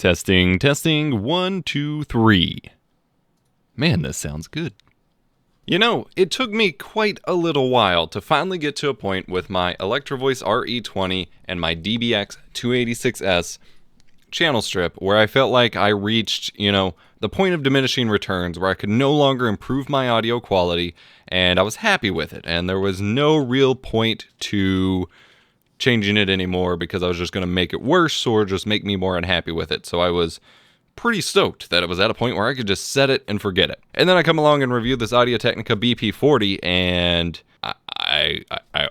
Testing, testing, 1, 2, 3. Man, this sounds good. You know, it took me quite a little while to finally get to a point with my Electro-Voice RE20 and my DBX 286S channel strip where I felt like I reached, the point of diminishing returns where I could no longer improve my audio quality, and I was happy with it, and there was no real point to changing it anymore because I was just going to make it worse or just make me more unhappy with it. So I was pretty stoked that it was at a point where I could just set it and forget it. And then I come along and review this Technica BP40, and I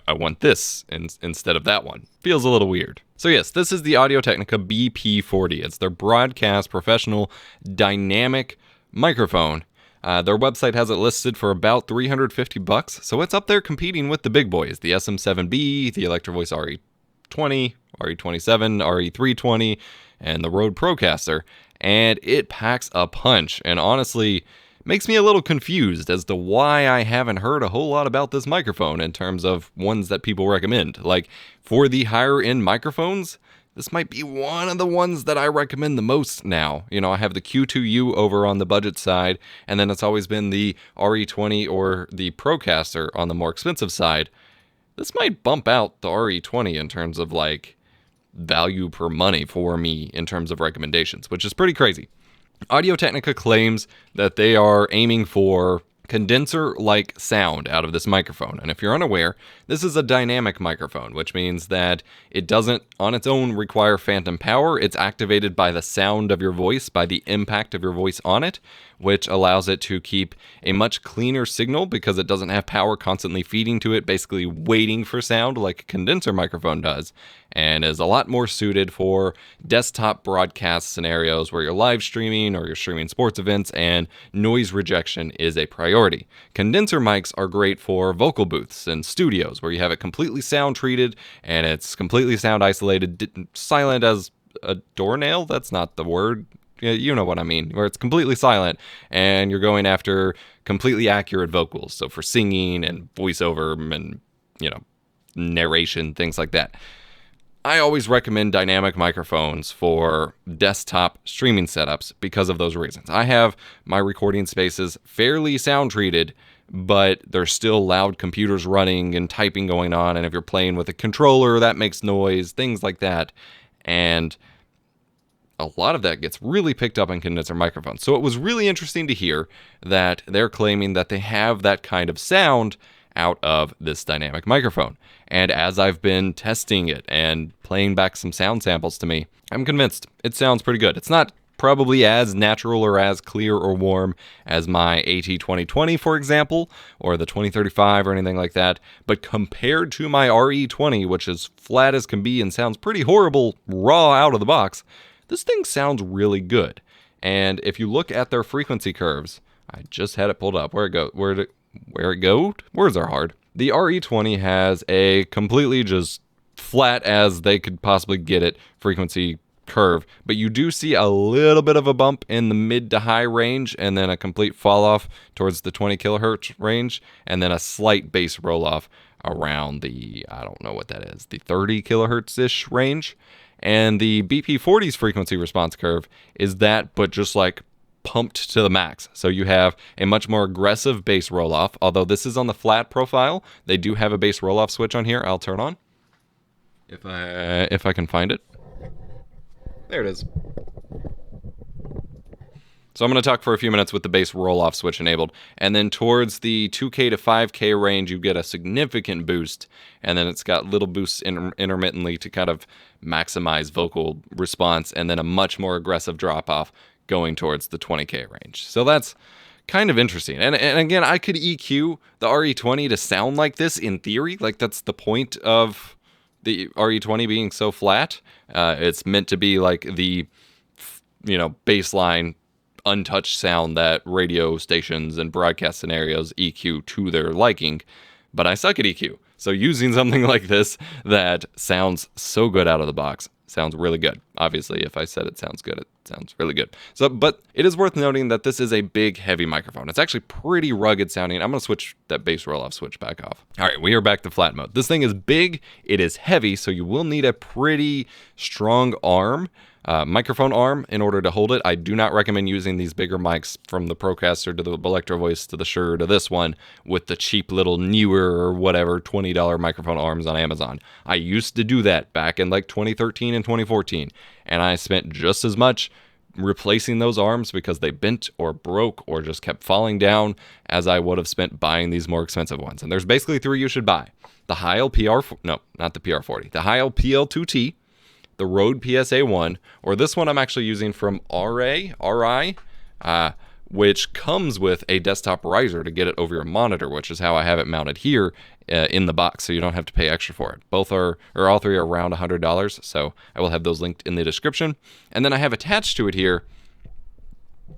want this instead of that one. Feels a little weird. So yes, this is the Technica BP40. It's their broadcast professional dynamic microphone. Their website has it listed for about $350, so it's up there competing with the big boys, the SM7B, the Electro-Voice RE20, RE27, RE320, and the Rode Procaster, and it packs a punch, and honestly, makes me a little confused as to why I haven't heard a whole lot about this microphone in terms of ones that people recommend. Like, for the higher-end microphones, this might be one of the ones that I recommend the most now. I have the Q2U over on the budget side, and then it's always been the RE20 or the Procaster on the more expensive side. This might bump out the RE20 in terms of, value per money for me in terms of recommendations, which is pretty crazy. Audio-Technica claims that they are aiming for condenser-like sound out of this microphone. And if you're unaware, this is a dynamic microphone, which means that it doesn't on its own require phantom power. It's activated by the sound of your voice, by the impact of your voice on it, which allows it to keep a much cleaner signal because it doesn't have power constantly feeding to it, basically waiting for sound like a condenser microphone does, and is a lot more suited for desktop broadcast scenarios where you're live streaming or you're streaming sports events and noise rejection is a priority. Condenser mics are great for vocal booths and studios where you have it completely sound treated and it's completely sound isolated, silent as a doornail. That's not the word. You know what I mean, where it's completely silent and you're going after completely accurate vocals. So for singing and voiceover and, narration, things like that. I always recommend dynamic microphones for desktop streaming setups because of those reasons. I have my recording spaces fairly sound treated, but there's still loud computers running and typing going on. And if you're playing with a controller, that makes noise, things like that. And a lot of that gets really picked up in condenser microphones. So it was really interesting to hear that they're claiming that they have that kind of sound out of this dynamic microphone. And as I've been testing it and playing back some sound samples to me, I'm convinced it sounds pretty good. It's not probably as natural or as clear or warm as my AT2020, for example, or the 2035 or anything like that, but compared to my RE20, which is flat as can be and sounds pretty horrible raw out of the box, this thing sounds really good. And if you look at their frequency curves, I just had it pulled up. Where it go? Words are hard. The RE20 has a completely just flat as they could possibly get it frequency curve, but you do see a little bit of a bump in the mid to high range and then a complete fall off towards the 20 kilohertz range and then a slight bass roll off around the, I don't know what that is, the 30 kilohertz-ish range. And the BP40's frequency response curve is that, but just pumped to the max. So you have a much more aggressive bass roll-off, although this is on the flat profile. They do have a bass roll-off switch on here. I'll turn on if I can find it. There it is. So I'm going to talk for a few minutes with the bass roll-off switch enabled, and then towards the 2K to 5K range, you get a significant boost, and then it's got little boosts intermittently to kind of maximize vocal response, and then a much more aggressive drop-off going towards the 20K range. So that's kind of interesting. And again, I could EQ the RE20 to sound like this in theory. That's the point of the RE20 being so flat. It's meant to be the, baseline untouched sound that radio stations and broadcast scenarios EQ to their liking, but I suck at EQ. So using something like this that sounds so good out of the box sounds really good. Obviously, if I said it sounds good, it sounds really good. So, but it is worth noting that this is a big, heavy microphone. It's actually pretty rugged sounding. I'm going to switch that bass roll-off switch back off. All right, we are back to flat mode. This thing is big, it is heavy, so you will need a pretty strong arm. Microphone arm in order to hold it. I do not recommend using these bigger mics, from the Procaster to the Electro Voice to the Shure to this one, with the cheap little newer or whatever $20 microphone arms on Amazon. I used to do that back in like 2013 and 2014, and I spent just as much replacing those arms because they bent or broke or just kept falling down as I would have spent buying these more expensive ones. And there's basically three you should buy. The Heil no, not the PR40. The Heil PL-2T, the Rode PSA-1, or this one I'm actually using from Auray, which comes with a desktop riser to get it over your monitor, which is how I have it mounted here in the box, so you don't have to pay extra for it. Both are, or all three are around $100, so I will have those linked in the description. And then I have attached to it here,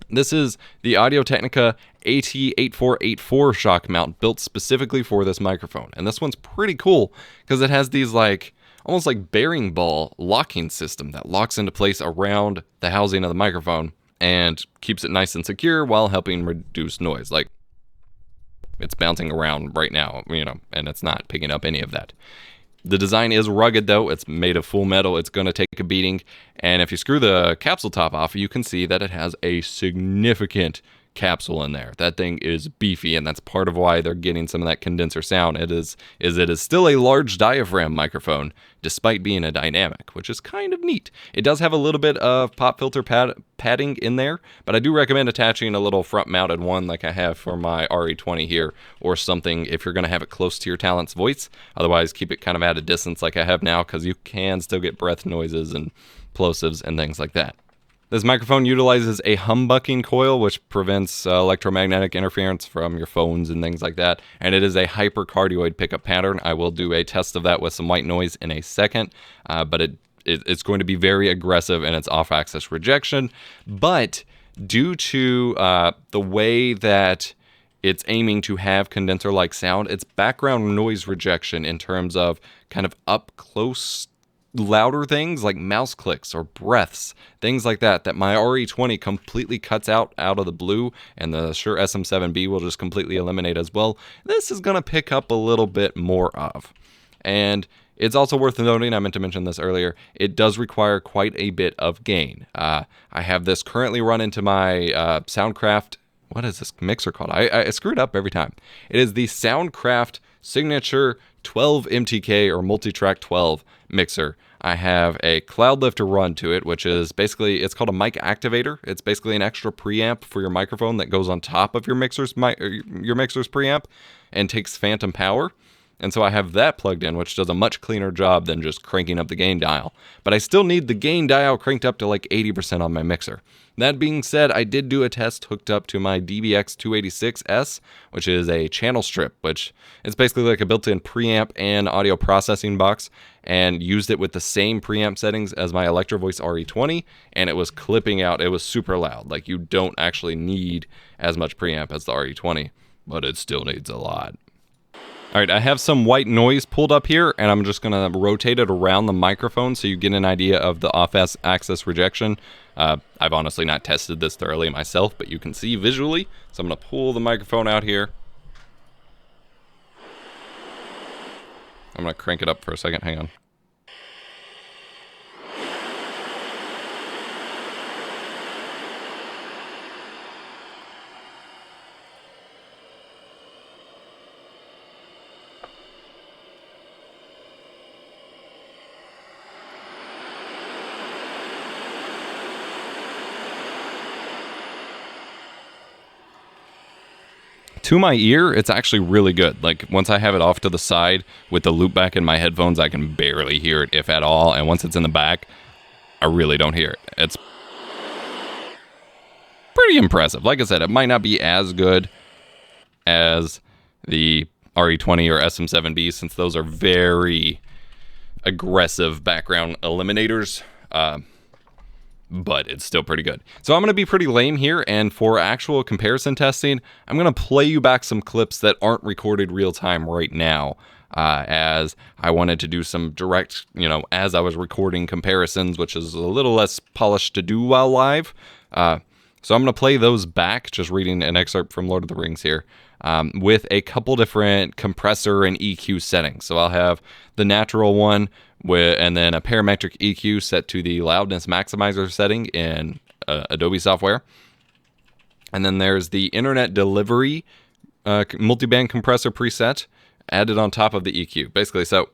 this is the Audio-Technica AT8484 Shockmount, built specifically for this microphone. And this one's pretty cool because it has these like almost like bearing ball locking system that locks into place around the housing of the microphone and keeps it nice and secure while helping reduce noise. Like, it's bouncing around right now, you know, and it's not picking up any of that. The design is rugged though. It's made of full metal. It's going to take a beating. And if you screw the capsule top off, you can see that it has a significant capsule in there. That thing is beefy, and that's part of why they're getting some of that condenser sound. It is still a large diaphragm microphone despite being a dynamic, which is kind of neat. It does have a little bit of pop filter padding in there, but I do recommend attaching a little front mounted one like I have for my RE20 here, or something if you're going to have it close to your talent's voice. Otherwise, keep it kind of at a distance like I have now, because you can still get breath noises and plosives and things like that. This microphone utilizes a humbucking coil, which prevents electromagnetic interference from your phones and things like that. And it is a hypercardioid pickup pattern. I will do a test of that with some white noise in a second, but it's going to be very aggressive in its off-axis rejection. But due to the way that it's aiming to have condenser-like sound, its background noise rejection in terms of kind of up close louder things like mouse clicks or breaths, things like that my RE20 completely cuts out of the blue, and the Shure SM7B will just completely eliminate as well. This is going to pick up a little bit more of. And it's also worth noting, I meant to mention this earlier, it does require quite a bit of gain. I have this currently run into my Soundcraft, what is this mixer called? I screw it up every time. It is the Soundcraft Signature 12 MTK or Multitrack 12 mixer. I have a cloud lifter run to it, which is basically, it's called a mic activator. It's basically an extra preamp for your microphone that goes on top of your mixer's preamp and takes phantom power. And so I have that plugged in, which does a much cleaner job than just cranking up the gain dial. But I still need the gain dial cranked up to like 80% on my mixer. That being said, I did do a test hooked up to my DBX286S, which is a channel strip, which is basically like a built-in preamp and audio processing box, and used it with the same preamp settings as my Electro Voice RE20, and it was clipping out. It was super loud. Like, you don't actually need as much preamp as the RE20, but it still needs a lot. All right, I have some white noise pulled up here, and I'm just going to rotate it around the microphone so you get an idea of the off-axis rejection. I've honestly not tested this thoroughly myself, but you can see visually. So I'm going to pull the microphone out here. I'm going to crank it up for a second. Hang on. To my ear, it's actually really good. Like, once I have it off to the side with the loop back in my headphones, I can barely hear it, if at all. And once it's in the back, I really don't hear it. It's pretty impressive. Like I said, it might not be as good as the RE20 or SM7B, since those are very aggressive background eliminators. But it's still pretty good. So I'm going to be pretty lame here, and for actual comparison testing, I'm going to play you back some clips that aren't recorded real time right now. as I wanted to do some direct, as I was recording comparisons, which is a little less polished to do while live. So I'm going to play those back, just reading an excerpt from Lord of the Rings here, with a couple different compressor and EQ settings. So I'll have the natural one, and then a parametric EQ set to the loudness maximizer setting in Adobe software. And then there's the internet delivery multiband compressor preset added on top of the EQ. Basically, so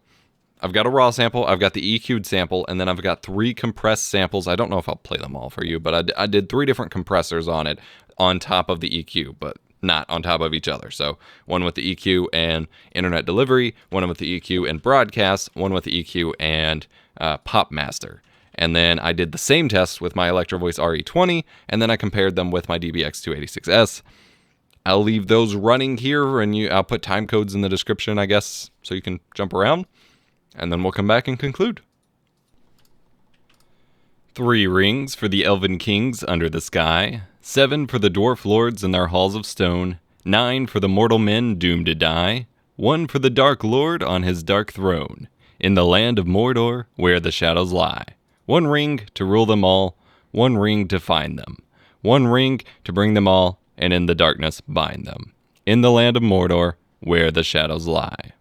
I've got a raw sample, I've got the EQ'd sample, and then I've got 3 compressed samples. I don't know if I'll play them all for you, but I did 3 different compressors on it on top of the EQ, but not on top of each other. So one with the EQ and internet delivery, one with the EQ and broadcast, one with the EQ and pop master. And then I did the same test with my Electro Voice RE20, and then I compared them with my DBX286S. I'll leave those running here, and I'll put time codes in the description, I guess, so you can jump around. And then we'll come back and conclude. 3 rings for the Elven Kings under the sky, 7 for the Dwarf Lords in their halls of stone, 9 for the mortal men doomed to die, 1 for the Dark Lord on his dark throne, in the land of Mordor where the shadows lie. 1 ring to rule them all, 1 ring to find them, 1 ring to bring them all, and in the darkness bind them, in the land of Mordor where the shadows lie.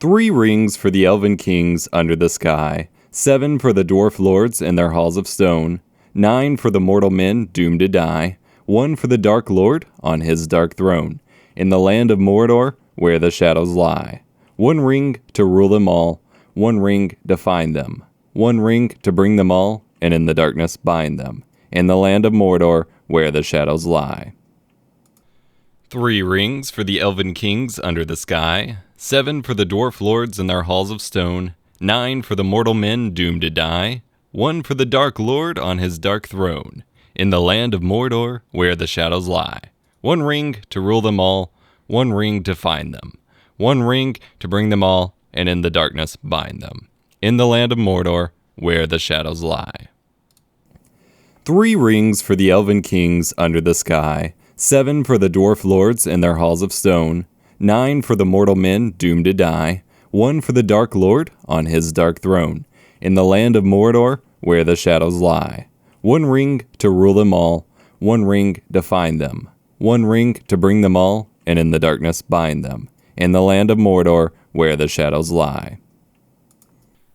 3 rings for the Elven Kings under the sky, 7 for the Dwarf Lords in their halls of stone, 9 for the mortal men doomed to die, 1 for the Dark Lord on his dark throne, in the land of Mordor where the shadows lie. 1 ring to rule them all, 1 ring to find them, 1 ring to bring them all, and in the darkness bind them, in the land of Mordor where the shadows lie. 3 rings for the Elven Kings under the sky, 7 for the Dwarf Lords in their halls of stone, 9 for the mortal men doomed to die, 1 for the Dark Lord on his dark throne, in the land of Mordor where the shadows lie. 1 ring to rule them all, 1 ring to find them, 1 ring to bring them all, and in the darkness bind them, in the land of Mordor where the shadows lie. 3 rings for the Elven Kings under the sky, 7 for the Dwarf Lords in their halls of stone, 9 for the mortal men doomed to die, 1 for the Dark Lord on his dark throne, in the land of Mordor where the shadows lie. 1 ring to rule them all, 1 ring to find them, 1 ring to bring them all, and in the darkness bind them, in the land of Mordor where the shadows lie.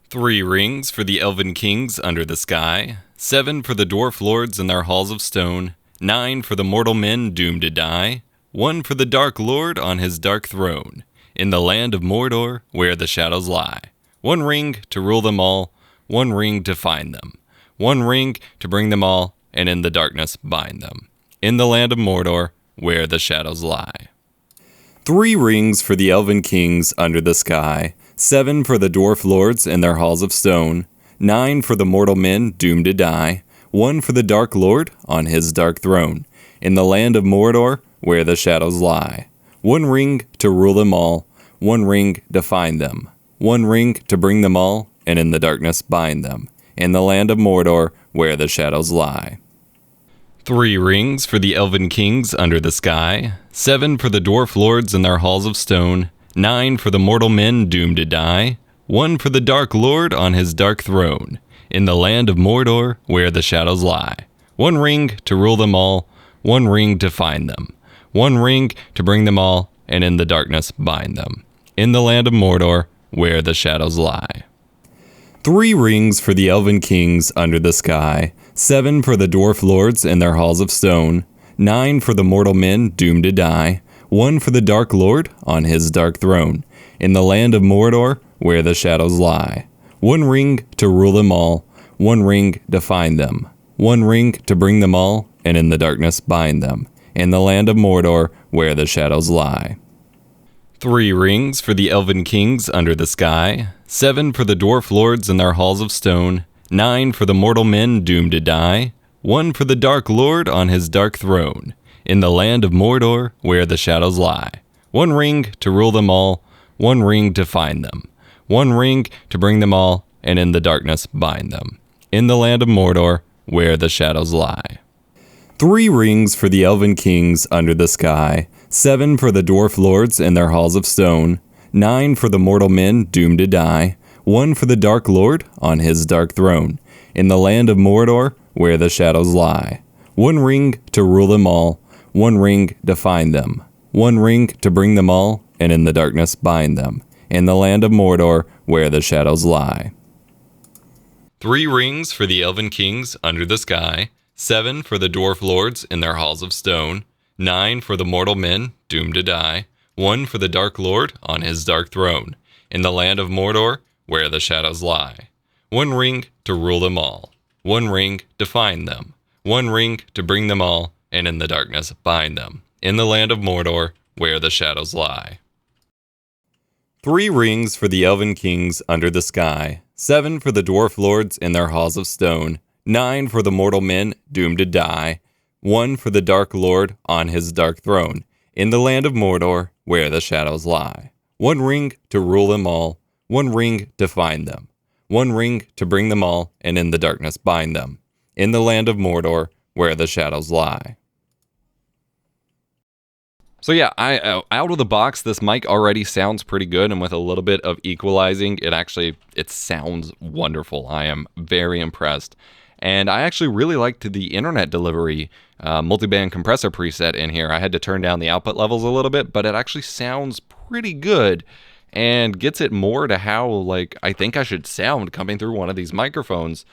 3 rings for the Elven Kings under the sky, 7 for the Dwarf Lords in their halls of stone, 9 for the mortal men doomed to die, 1 for the Dark Lord on his dark throne, in the land of Mordor where the shadows lie. 1 ring to rule them all, 1 ring to find them, 1 ring to bring them all, and in the darkness bind them, in the land of Mordor where the shadows lie. 3 rings for the Elven Kings under the sky, 7 for the Dwarf Lords in their halls of stone, 9 for the mortal men doomed to die, 1 for the Dark Lord on his dark throne, in the land of Mordor where the shadows lie. 1 ring to rule them all, 1 ring to find them, 1 ring to bring them all, and in the darkness bind them, in the land of Mordor where the shadows lie. 3 rings for the Elven Kings under the sky, 7 for the Dwarf Lords in their halls of stone, 9 for the mortal men doomed to die, 1 for the Dark Lord on his dark throne, in the land of Mordor where the shadows lie. 1 ring to rule them all, 1 ring to find them, 1 ring to bring them all, and in the darkness bind them, in the land of Mordor where the shadows lie. 3 rings for the Elven Kings under the sky, 7 for the Dwarf Lords in their halls of stone, 9 for the mortal men doomed to die, 1 for the Dark Lord on his dark throne, in the land of Mordor where the shadows lie. 1 ring to rule them all, 1 ring to find them, 1 ring to bring them all, and in the darkness bind them, in the land of Mordor where the shadows lie. 3 rings for the Elven Kings under the sky, 7 for the Dwarf Lords in their halls of stone, 9 for the mortal men doomed to die, 1 for the Dark Lord on his dark throne, in the land of Mordor where the shadows lie. 1 ring to rule them all, 1 ring to find them, 1 ring to bring them all, and in the darkness bind them, in the land of Mordor where the shadows lie. 3 rings for the Elven Kings under the sky, 7 for the Dwarf Lords in their halls of stone, 9 for the mortal men doomed to die, 1 for the Dark Lord on his dark throne, in the land of Mordor where the shadows lie. 1 ring to rule them all, 1 ring to find them, 1 ring to bring them all, and in the darkness bind them, in the land of Mordor where the shadows lie. 3 rings for the elven kings under the sky, 7 for the dwarf lords in their halls of stone, 9 for the mortal men doomed to die, 1 for the Dark Lord on his dark throne, in the land of Mordor where the shadows lie. 1 ring to rule them all, 1 ring to find them, 1 ring to bring them all, and in the darkness bind them, in the land of Mordor where the shadows lie. 3 rings for the elven kings under the sky, 7 for the dwarf lords in their halls of stone, 9 for the mortal men doomed to die, 1 for the Dark Lord on his dark throne, in the land of Mordor where the shadows lie. 1 ring to rule them all, 1 ring to find them, 1 ring to bring them all, and in the darkness bind them, in the land of Mordor where the shadows lie. So yeah, out of the box, this mic already sounds pretty good, and with a little bit of equalizing, it sounds wonderful. I am very impressed. And I actually really liked the internet delivery multiband compressor preset in here. I had to turn down the output levels a little bit, but it actually sounds pretty good and gets it more to how I think I should sound coming through one of these microphones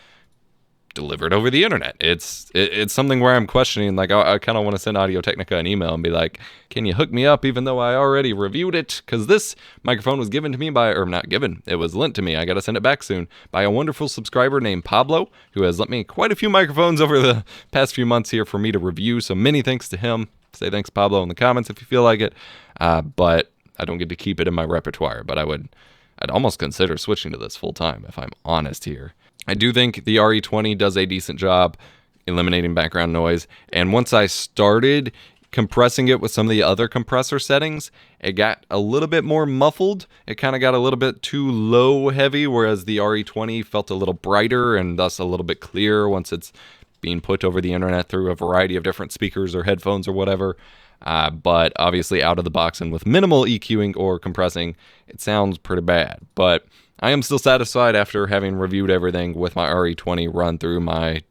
delivered over the internet. It's something where I'm questioning, I kind of want to send Audio Technica an email and be like, can you hook me up even though I already reviewed it? Because this microphone was given to me it was lent to me, I gotta send it back soon, by a wonderful subscriber named Pablo, who has lent me quite a few microphones over the past few months here for me to review, so many thanks to him. Say thanks, Pablo, in the comments if you feel like it, but I don't get to keep it in my repertoire, but I'd almost consider switching to this full time if I'm honest here. I do think the RE20 does a decent job eliminating background noise, and once I started compressing it with some of the other compressor settings, it got a little bit more muffled. It kind of got a little bit too low heavy, whereas the RE20 felt a little brighter and thus a little bit clearer once it's being put over the internet through a variety of different speakers or headphones or whatever. But obviously out of the box and with minimal EQing or compressing, it sounds pretty bad. But I am still satisfied after having reviewed everything with my RE20 run through my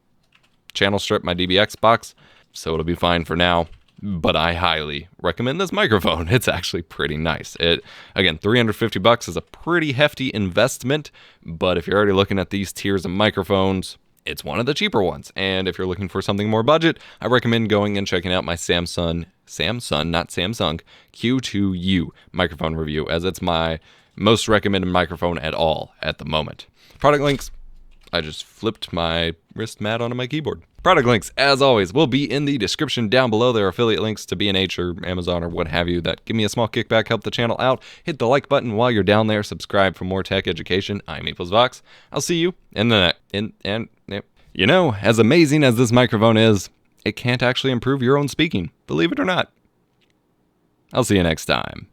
channel strip, my DBX box, so it'll be fine for now. But I highly recommend this microphone. It's actually pretty nice. Again, $350 is a pretty hefty investment, but if you're already looking at these tiers of microphones, it's one of the cheaper ones. And if you're looking for something more budget, I recommend going and checking out my Samsung, not Samsung, Q2U microphone review, as it's my most recommended microphone at all at the moment. Product links, I just flipped my wrist mat onto my keyboard. Product links, as always, will be in the description down below. There are affiliate links to B&H or Amazon or what have you that give me a small kickback, help the channel out. Hit the like button while you're down there. Subscribe for more tech education. I'm EposVox. I'll see you in the You know, as amazing as this microphone is, it can't actually improve your own speaking, believe it or not. I'll see you next time.